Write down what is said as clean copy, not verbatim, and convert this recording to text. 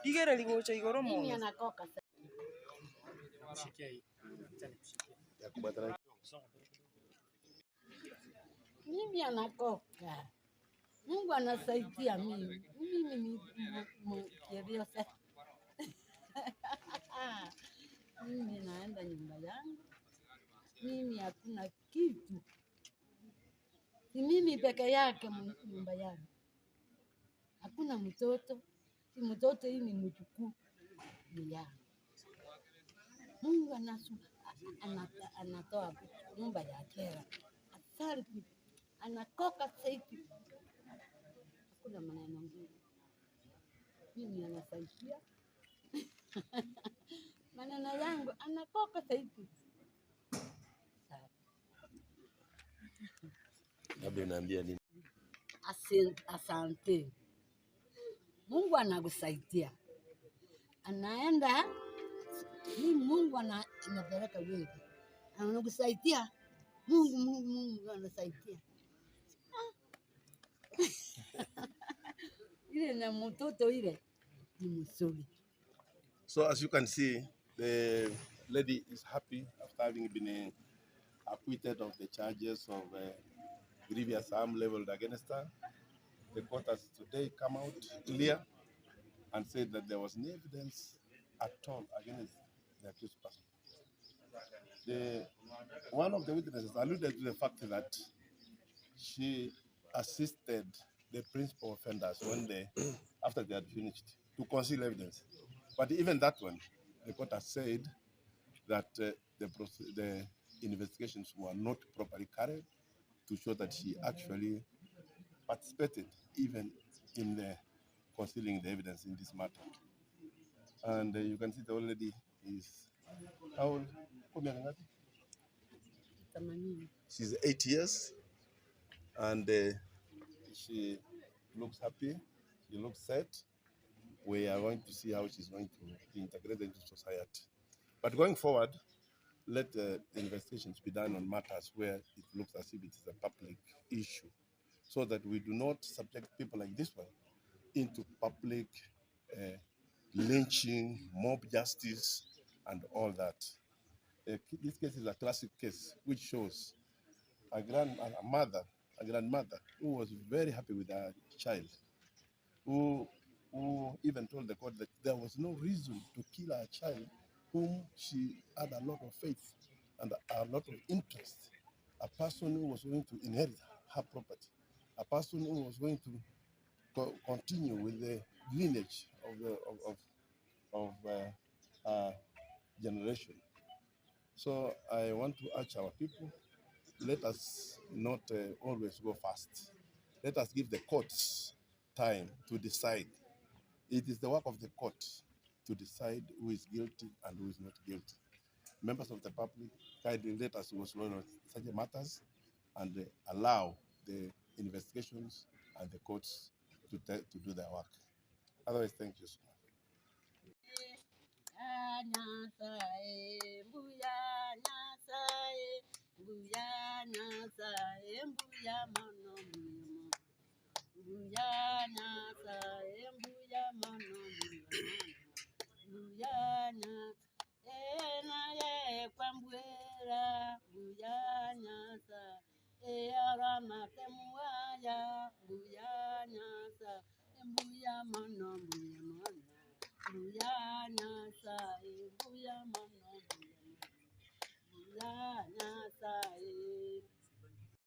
Igere ligocha igoro mo. Mimi anakoka sasa. Mimi anakoka. Mungu anasaidia mimi. Mimi ni mkiriosa. Mimi naenda nyumba yangu. Mimi hakuna kitu. Si mimi peke yake nyumba yangu. Hakuna mtoto. Si mtoto hii ni mjukuu ni yangu. Mungu anatoa nyumba ya kera. Asante. Anakoka saiti. Hakuna maneno mengine. Mimi anasaidia. Maneno yangu anakoka saiti. Labda unaambia nini? Asante. Mungu anakusaidia. Anaenda ni Mungu anapeleka wewe. Anakusaidia. Mungu anasaidia. Ile na mtoto ile ni mzuri. So as you can see, the lady is happy after having been acquitted of the charges of grievous harm leveled against her. The court has today come out clear and said that there was no evidence at all against the accused person. One of the witnesses alluded to the fact that she assisted the principal offenders when after they had finished, to conceal evidence. But even that one, the court has said that the investigations were not properly carried to show that she actually participated even in concealing the evidence in this matter. And you can see the old lady is how old? She's 8 years, and she looks happy. She looks set. We are going to see how she's going to be integrated into society. But going forward, let the investigations be done on matters where it looks as if it is a public issue, so that we do not subject people like this one into public lynching, mob justice, and all that. This case is a classic case which shows a grandmother who was very happy with her child, who even told the court that there was no reason to kill her child, whom she had a lot of faith and a lot of interest, a person who was going to inherit her property, a person who was going to continue with the lineage of generation. So I want to urge our people, let us not always go fast. Let us give the courts time to decide. It is the work of the court to decide who is guilty and who is not guilty. Members of the public, kindly let us go slow on such matters and allow the investigations and the courts to do their work. Otherwise, thank you so much.